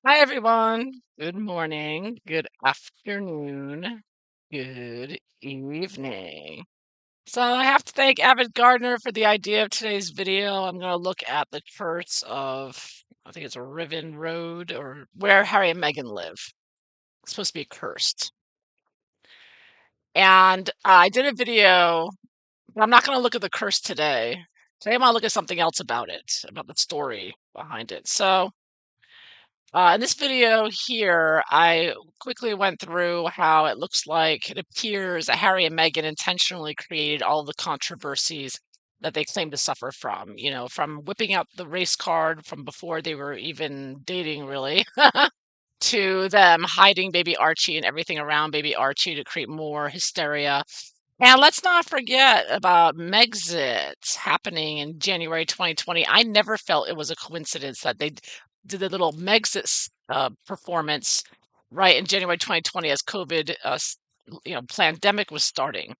Hi, everyone. Good morning, good afternoon, good evening. So I have to thank Avid Gardner for the idea of today's video. I'm going to look at the curse of, I think it's a Riven Road or where Harry and Meghan live. It's supposed to be cursed. And I did a video, but I'm not going to look at the curse today. Today I'm going to look at something else about it, about the story behind it. So in this video here, I quickly went through how it looks like it appears that Harry and Meghan intentionally created all the controversies that they claim to suffer from. From whipping out the race card from before they were even dating, really, to them hiding baby Archie and everything around baby Archie to create more hysteria. And let's not forget about Megxit happening in January 2020. I never felt it was a coincidence that they did the little Megxit performance right in January 2020 as COVID, pandemic was starting.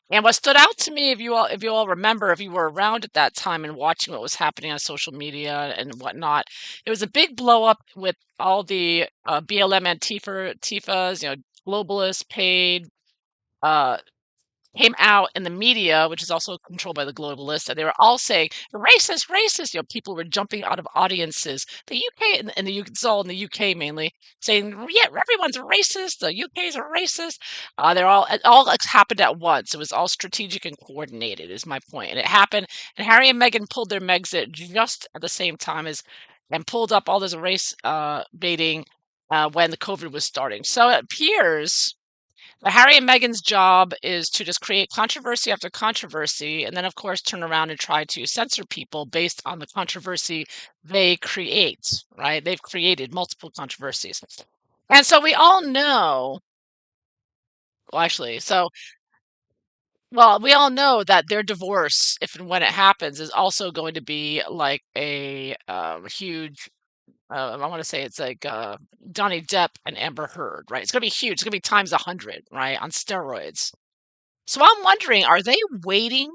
And what stood out to me, if you all remember, if you were around at that time and watching what was happening on social media and whatnot, it was a big blow up with all the BLM Antifas, globalists paid. Uh, Came out in the media, which is also controlled by the globalists, and they were all saying racist, racist. People were jumping out of audiences. The UK and the UK, it's all in the UK mainly, saying, "Yeah, everyone's a racist. The UK's a racist." It all happened at once. It was all strategic and coordinated, is my point. And it happened. And Harry and Meghan pulled their Megxit just at the same time as, and pulled up all this race baiting when the COVID was starting. So it appears but Harry and Meghan's job is to just create controversy after controversy, and then, of course, turn around and try to censor people based on the controversy they create, right? They've created multiple controversies. And so we all know, well, actually, we all know that their divorce, if and when it happens, is also going to be like a huge I want to say it's like Johnny Depp and Amber Heard, right? It's going to be huge. It's going to be times 100, right? On steroids. So I'm wondering, are they waiting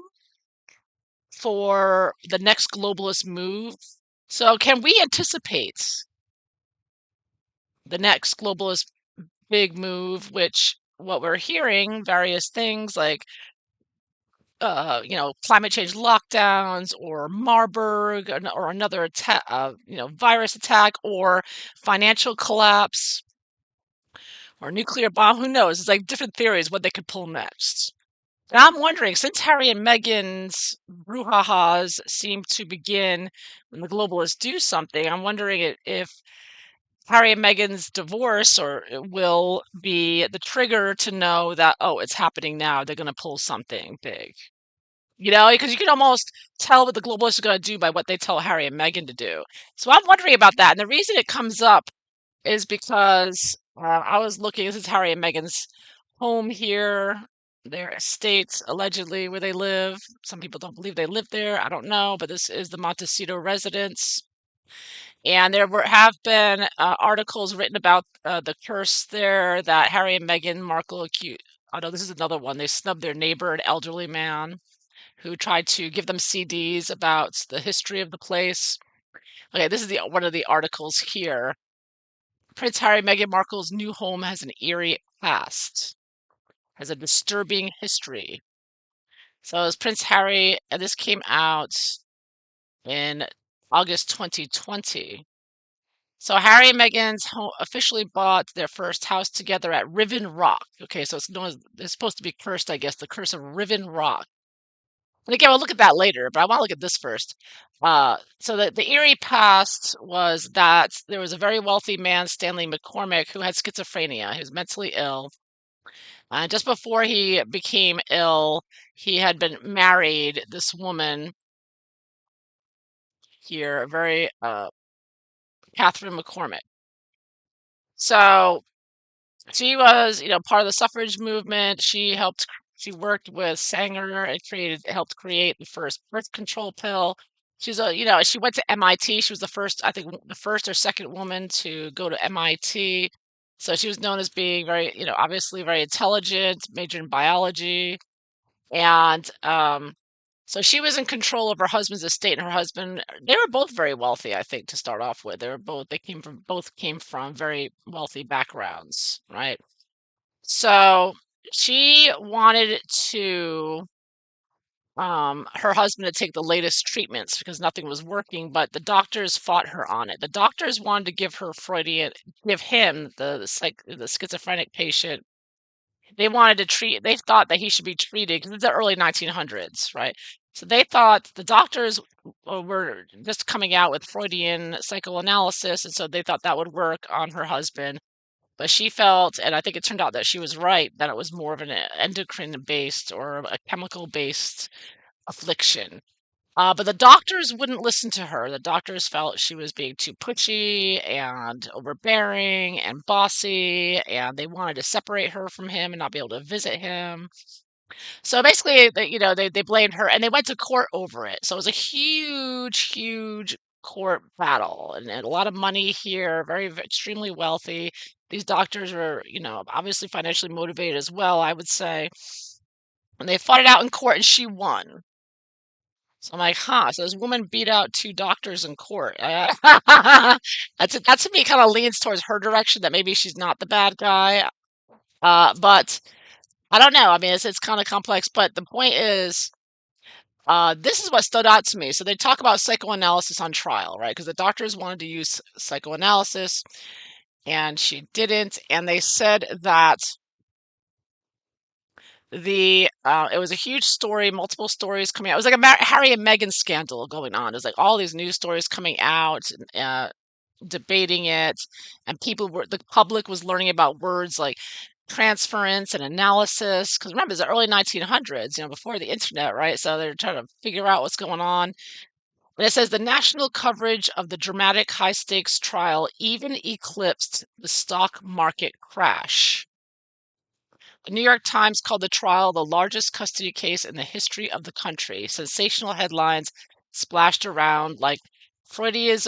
for the next globalist move? So can we anticipate the next globalist big move, which what we're hearing, various things like climate change lockdowns or Marburg or another attack, virus attack or financial collapse or nuclear bomb, who knows? It's like different theories what they could pull next. And I'm wondering, since Harry and Meghan's brouhahas seem to begin when the globalists do something, I'm wondering if Harry and Meghan's divorce or will be the trigger to know that, oh, it's happening now. They're going to pull something big. Because you can almost tell what the globalists are going to do by what they tell Harry and Meghan to do. So I'm wondering about that. And the reason it comes up is because I was looking, this is Harry and Meghan's home here, their estate, allegedly, where they live. Some people don't believe they live there. I don't know, but this is the Montecito residence. And have been articles written about the curse there that Harry and Meghan Markle accused. Oh, no, this is another one. They snubbed their neighbor, an elderly man, who tried to give them CDs about the history of the place. Okay, this is one of the articles here. Prince Harry, Meghan Markle's new home has an eerie past, has a disturbing history. So as Prince Harry, and this came out in August 2020. So Harry and Meghan's home officially bought their first house together at Riven Rock. Okay, so it's supposed to be cursed, I guess, the curse of Riven Rock. And again, we'll look at that later, but I want to look at this first. So the eerie past was that there was a very wealthy man, Stanley McCormick, who had schizophrenia. He was mentally ill. Just before he became ill, he had been married this woman here, very Catherine McCormick. So she was, part of the suffrage movement. She worked with Sanger and helped create the first birth control pill. She went to MIT. She was the first, I think, the first or second woman to go to MIT. So she was known as being very, obviously very intelligent, majored in biology. And So she was in control of her husband's estate, and her husband, they were both very wealthy, I think, to start off with. They both came from very wealthy backgrounds, right? So she wanted to her husband to take the latest treatments because nothing was working, but the doctors fought her on it. The doctors wanted to give him the schizophrenic patient. They thought that he should be treated because it's the early 1900s, right? So they thought the doctors were just coming out with Freudian psychoanalysis, and so they thought that would work on her husband. But she felt, and I think it turned out that she was right, that it was more of an endocrine based or a chemical based affliction. But the doctors wouldn't listen to her. The doctors felt she was being too pushy and overbearing and bossy, and they wanted to separate her from him and not be able to visit him. So basically, they blamed her, and they went to court over it. So it was a huge, huge court battle, and a lot of money here. Extremely wealthy. These doctors were, obviously financially motivated as well, I would say. And they fought it out in court, and she won. So I'm like, huh. So this woman beat out two doctors in court. That to me kind of leans towards her direction that maybe she's not the bad guy. But I don't know. I mean, it's kind of complex. But the point is, this is what stood out to me. So they talk about psychoanalysis on trial, right? Because the doctors wanted to use psychoanalysis, and she didn't. And they said that it was a huge story, multiple stories coming out. It was like a Harry and Meghan scandal going on. There's like all these news stories coming out, debating it, and the public was learning about words like transference and analysis. Because remember, it's the early 1900s, before the internet, right? So they're trying to figure out what's going on. And it says the national coverage of the dramatic high stakes trial even eclipsed the stock market crash. The New York Times called the trial the largest custody case in the history of the country. Sensational headlines splashed around like faces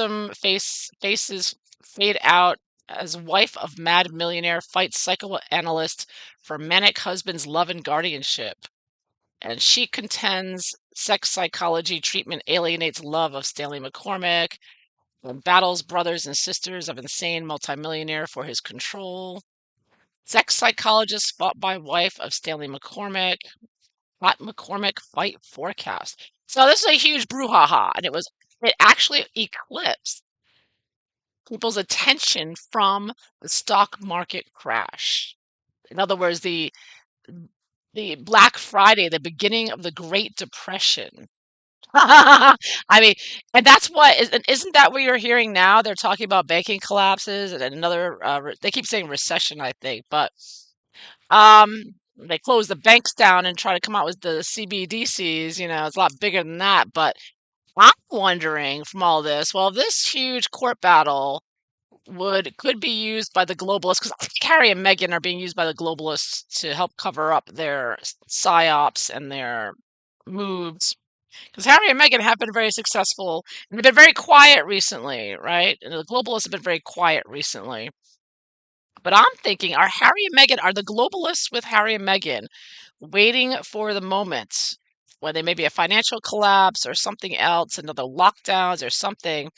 fade out as wife of mad millionaire fights psychoanalyst for manic husband's love and guardianship. And she contends sex psychology treatment alienates love of Stanley McCormick and battles brothers and sisters of insane multimillionaire for his control. Sex psychologist fought by wife of Stanley McCormick. Hot McCormick fight forecast. So this is a huge brouhaha, and it actually eclipsed people's attention from the stock market crash. In other words, the Black Friday, the beginning of the Great Depression. I mean, and isn't that what you're hearing now? They're talking about banking collapses and another. They keep saying recession, I think, but they close the banks down and try to come out with the CBDCs. It's a lot bigger than that. But I'm wondering from all this, well, this huge court battle could be used by the globalists because I think Harry and Meghan are being used by the globalists to help cover up their psyops and their moves. Because Harry and Meghan have been very successful and they've been very quiet recently, right? And the globalists have been very quiet recently. But I'm thinking, are the globalists with Harry and Meghan waiting for the moment when they maybe a financial collapse or something else, another lockdowns or something?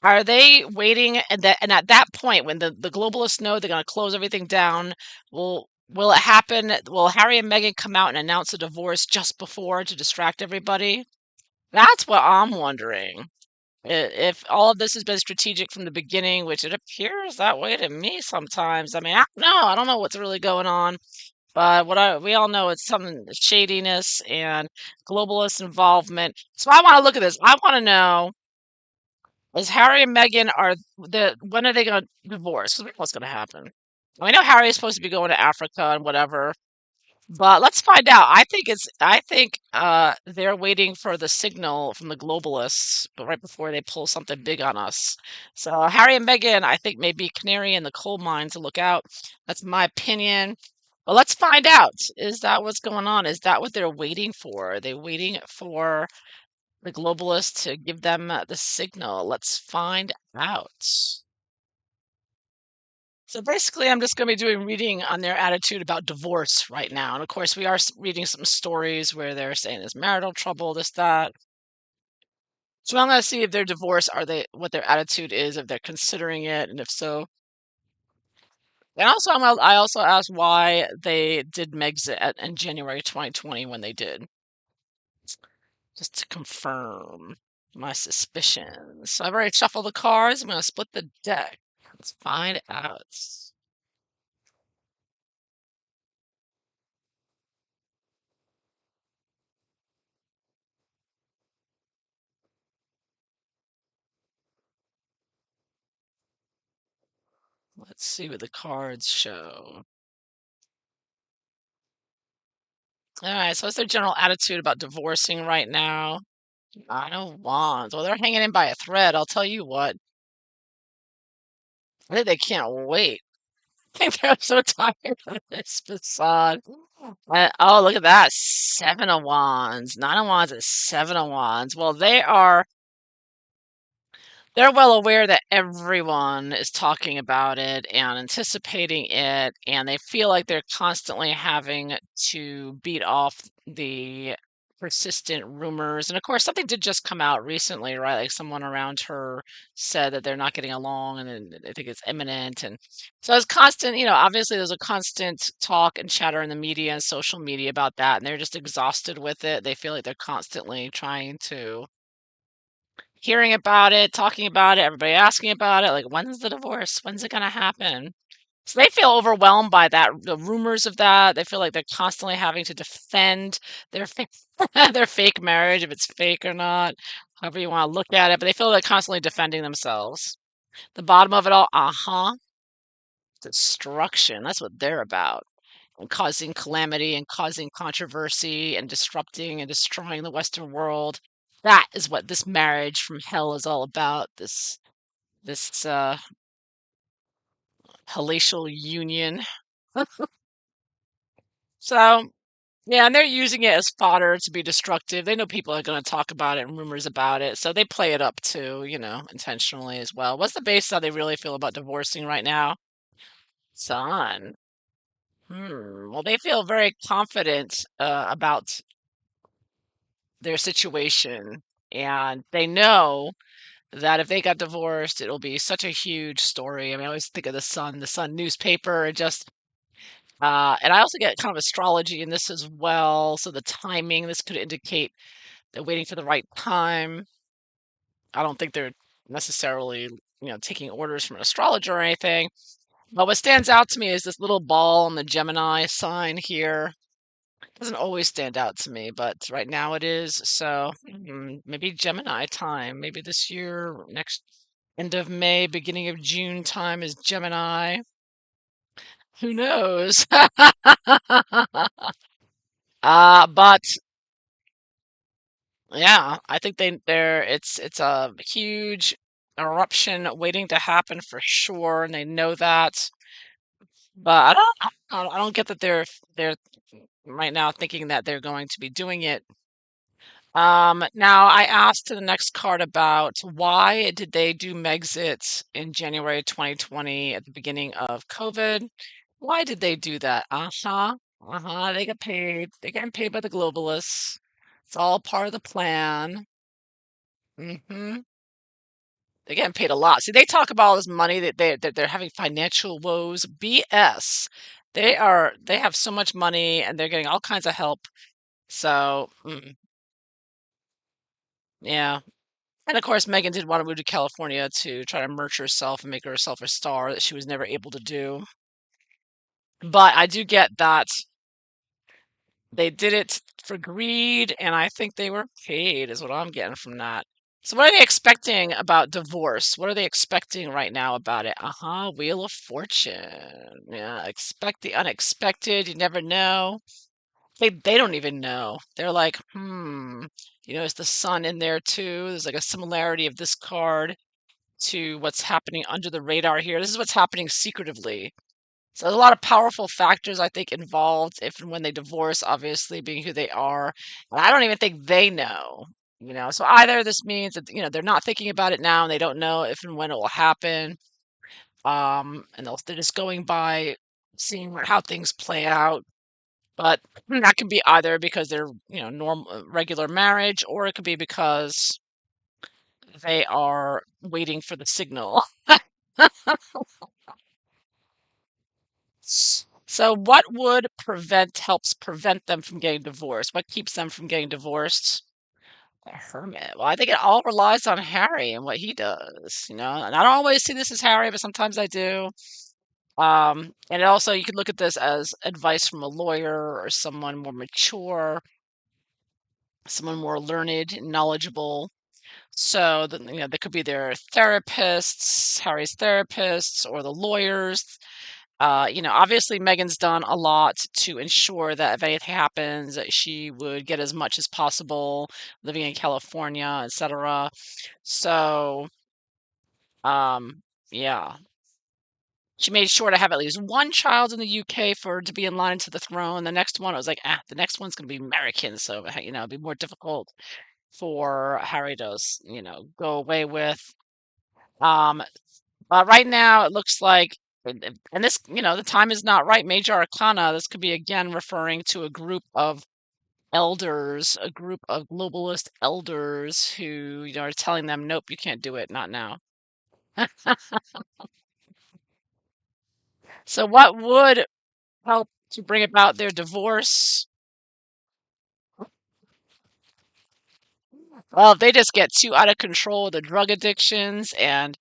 Are they waiting and at that point when the globalists know they're gonna close everything down, will it happen? Will Harry and Meghan come out and announce a divorce just before to distract everybody? That's what I'm wondering. If all of this has been strategic from the beginning, which it appears that way to me sometimes. I mean, I don't know what's really going on, but we all know it's some shadiness and globalist involvement. So I want to look at this. I want to know, is Harry and Meghan when are they going to divorce? 'Cause we know what's going to happen. I know Harry is supposed to be going to Africa and whatever, but let's find out. I think they're waiting for the signal from the globalists, but right before they pull something big on us. So Harry and Meghan, I think, may be canary in the coal mine to look out. That's my opinion. But let's find out. Is that what's going on? Is that what they're waiting for? Are they waiting for the globalists to give them the signal? Let's find out. So basically, I'm just going to be doing reading on their attitude about divorce right now. And of course, we are reading some stories where they're saying there's marital trouble, this, that. So I'm going to see if their divorce, are they, what their attitude is, if they're considering it, and if so. And also, I also asked why they did Megxit in January 2020 when they did, just to confirm my suspicions. So I've already shuffled the cards. I'm going to split the deck. Let's find out. Let's see what the cards show. All right, so what's their general attitude about divorcing right now? Nine of Wands. Well, they're hanging in by a thread. I'll tell you what. I think they can't wait. I think they're so tired of this facade. Oh, look at that. Seven of Wands. Nine of Wands is Seven of Wands. Well, they're well aware that everyone is talking about it and anticipating it, and they feel like they're constantly having to beat off the persistent rumors. And of course, something did just come out recently, right? Like someone around her said that they're not getting along, and then they think it's imminent. And so it's constant, obviously there's a constant talk and chatter in the media and social media about that, and they're just exhausted with it. They feel like they're constantly trying to hearing about it, talking about it, everybody asking about it, like, when's the divorce? When's it gonna happen? So they feel overwhelmed by that, the rumors of that. They feel like they're constantly having to defend their their fake marriage, if it's fake or not, however you want to look at it. But they feel like constantly defending themselves. The bottom of it all, destruction. That's what they're about. And causing calamity and causing controversy and disrupting and destroying the Western world. That is what this marriage from hell is all about. This palatial union. So yeah, and they're using it as fodder to be destructive. They know people are going to talk about it and rumors about it, so they play it up too, intentionally as well. What's the base how they really feel about divorcing right now? Son. Well, they feel very confident about their situation, and they know that if they got divorced, it'll be such a huge story. I mean, I always think of the Sun newspaper, and just and I also get kind of astrology in this as well. So the timing, this could indicate they're waiting for the right time. I don't think they're necessarily, taking orders from an astrologer or anything. But what stands out to me is this little ball on the Gemini sign here. Doesn't always stand out to me, but right now it is. So maybe Gemini time. Maybe this year, next end of May, beginning of June time is Gemini. Who knows? But yeah, I think it's a huge eruption waiting to happen for sure, and they know that. But I don't get that they're right now thinking that they're going to be doing it. Now I asked the next card about why did they do Megxit in January 2020 at the beginning of COVID? Why did they do that? Uh-huh. Uh-huh. They get paid. They're getting paid by the globalists. It's all part of the plan. Hmm. They're getting paid a lot. See, they talk about all this money that they're having financial woes. BS. They have so much money and they're getting all kinds of help. So, yeah. And of course, Megan did want to move to California to try to merge herself and make herself a star that she was never able to do. But I do get that they did it for greed, and I think they were paid, is what I'm getting from that. So, what are they expecting about divorce? What are they expecting right now about it? Uh-huh, Wheel of Fortune. Yeah, expect the unexpected. You never know. They don't even know. They're like, is the sun in there too? There's like a similarity of this card to what's happening under the radar here. This is what's happening secretively. So there's a lot of powerful factors I think involved if and when they divorce, obviously being who they are. And I don't even think they know. So either this means that they're not thinking about it now and they don't know if and when it will happen. and they're just going by seeing how things play out. But that can be either because they're, normal, regular marriage, or it could be because they are waiting for the signal. So, what would helps prevent them from getting divorced? What keeps them from getting divorced? The hermit. Well, I think it all relies on Harry and what he does, and I don't always see this as Harry, but sometimes I do. And also you could look at this as advice from a lawyer or someone more mature, someone more learned and knowledgeable. So that they could be their therapists, Harry's therapists, or the lawyers. Obviously Megan's done a lot to ensure that if anything happens, that she would get as much as possible living in California, etc. So, yeah. She made sure to have at least one child in the UK for to be in line to the throne. The next one, I was like, the next one's going to be American, so it'd be more difficult for Harry to, go away with. Um, but right now, it looks like, and this, the time is not right. Major Arcana. This could be again referring to a group of elders, a group of globalist elders who, are telling them, nope, you can't do it, not now. So, what would help to bring about their divorce? Well, if they just get too out of control with the drug addictions, and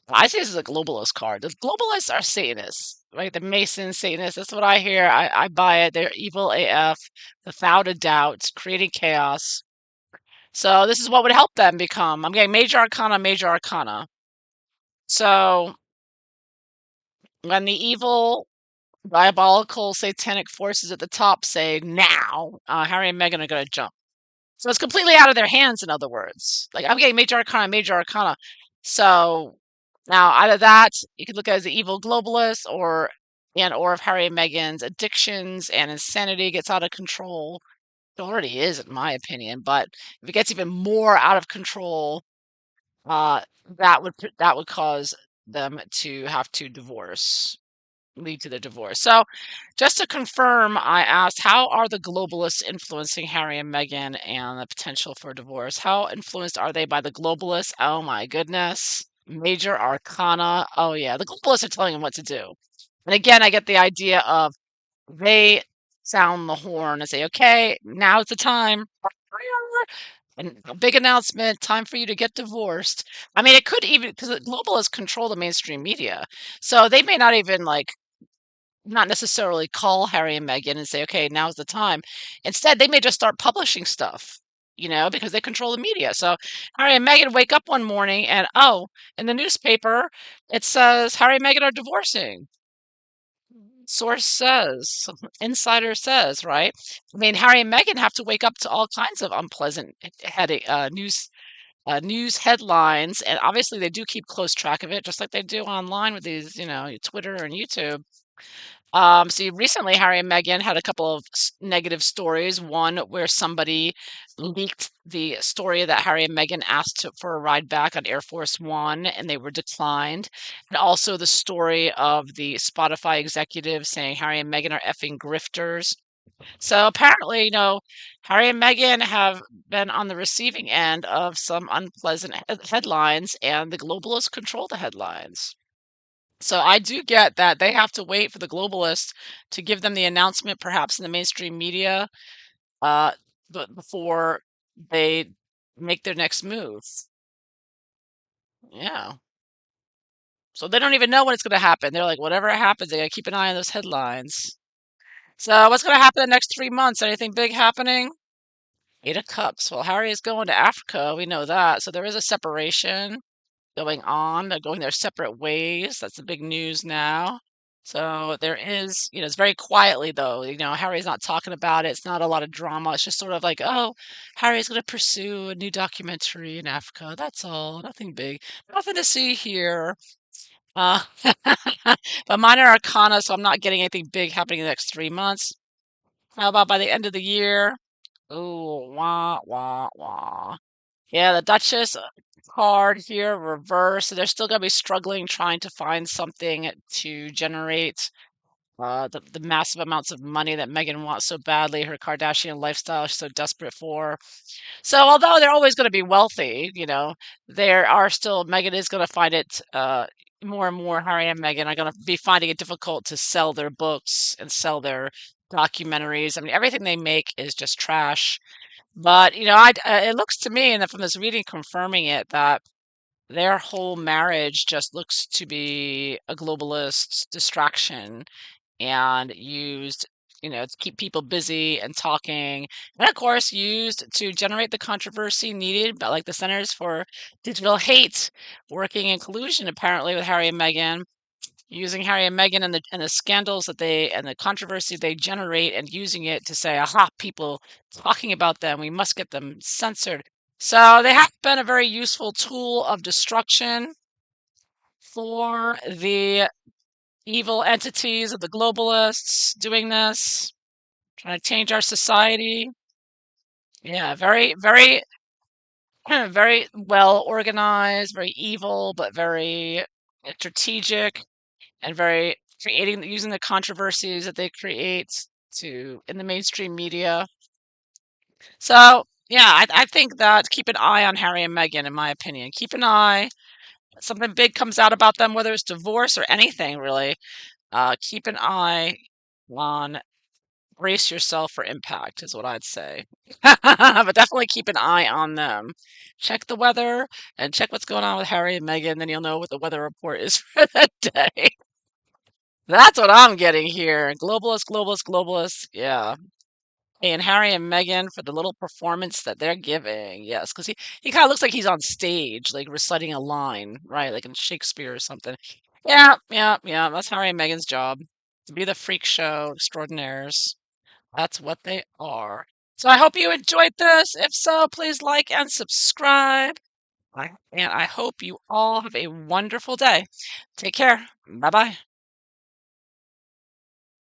I say this is a globalist card. The globalists are Satanists, right? The Masons, Satanists. That's what I hear. I buy it. They're evil AF, without a doubt, creating chaos. So this is what would help them become. I'm getting major arcana, major arcana. So when the evil, diabolical, satanic forces at the top say now, Harry and Meghan are going to jump. So it's completely out of their hands, in other words. Like, I'm getting major arcana, major arcana. So now out of that, you could look at it as the evil globalist, or if Harry and Meghan's addictions and insanity gets out of control. It already is, in my opinion, but if it gets even more out of control, uh, that would cause them to have to divorce, lead to the divorce. So, just to confirm, I asked, how are the globalists influencing Harry and Meghan and the potential for divorce? How influenced are they by the globalists? Oh my goodness. Major arcana. Oh yeah, the globalists are telling them what to do. And again, I get the idea of they sound the horn and say, okay, now's the time. And a big announcement, time for you to get divorced. I mean, it could even, because the globalists control the mainstream media. So they may not even not necessarily call Harry and Meghan and say, okay, now's the time. Instead, they may just start publishing stuff, because they control the media. So Harry and Meghan wake up one morning and, oh, in the newspaper, it says Harry and Meghan are divorcing. Source says, insider says, right? I mean, Harry and Meghan have to wake up to all kinds of unpleasant news headlines, and obviously they do keep close track of it, just like they do online with these, Twitter and YouTube. See, recently Harry and Meghan had a couple of negative stories. One where somebody leaked the story that Harry and Meghan asked for a ride back on Air Force One and they were declined. And also the story of the Spotify executive saying Harry and Meghan are effing grifters. So apparently, Harry and Meghan have been on the receiving end of some unpleasant headlines, and the globalists control the headlines. So I do get that they have to wait for the globalists to give them the announcement, perhaps in the mainstream media, uh, but before they make their next move. Yeah. So they don't even know when it's going to happen. They're like, whatever happens, they got to keep an eye on those headlines. So what's going to happen in the next 3 months? Anything big happening? Eight of Cups. Well, Harry is going to Africa. We know that. So there is a separation going on. They're going their separate ways. That's the big news now. So there is, it's very quietly though. Harry's not talking about it. It's not a lot of drama. It's just sort of like, oh, Harry's going to pursue a new documentary in Africa. That's all. Nothing big. Nothing to see here. Uh, but minor arcana, so I'm not getting anything big happening in the next 3 months. How about by the end of the year? Oh, wah, wah, wah. Yeah, the Duchess card here, reverse. So they're still gonna be struggling trying to find something to generate the massive amounts of money that Meghan wants so badly, her Kardashian lifestyle she's so desperate for. So although they're always going to be wealthy, there are still Meghan is going to find it more and more. Harry and Meghan are going to be finding it difficult to sell their books and sell their documentaries. I mean, everything they make is just trash. But it looks to me, and from this reading confirming it, that their whole marriage just looks to be a globalist distraction and used, to keep people busy and talking, and of course used to generate the controversy needed, but like the Centers for Digital Hate working in collusion apparently with Harry and Meghan, using Harry and Meghan and the scandals that they and the controversy they generate and using it to say, aha, people talking about them, we must get them censored. So they have been a very useful tool of destruction for the evil entities of the globalists doing this, trying to change our society. Yeah, very, very, very well organized, very evil, but very strategic and very creating using the controversies that they create to in the mainstream media. So yeah, I think that keep an eye on Harry and Meghan, in my opinion. Keep an eye. Something big comes out about them, whether it's divorce or anything, really. Keep an eye on brace yourself for impact is what I'd say. But definitely keep an eye on them. Check the weather and check what's going on with Harry and Meghan, then you'll know what the weather report is for that day. That's what I'm getting here. Globalist, globalist, globalist. Yeah. Hey, and Harry and Meghan for the little performance that they're giving. Yes, because he kind of looks like he's on stage, like reciting a line, right? Like in Shakespeare or something. Yeah, yeah, yeah. That's Harry and Meghan's job to be the freak show extraordinaires. That's what they are. So I hope you enjoyed this. If so, please like and subscribe. And I hope you all have a wonderful day. Take care. Bye bye.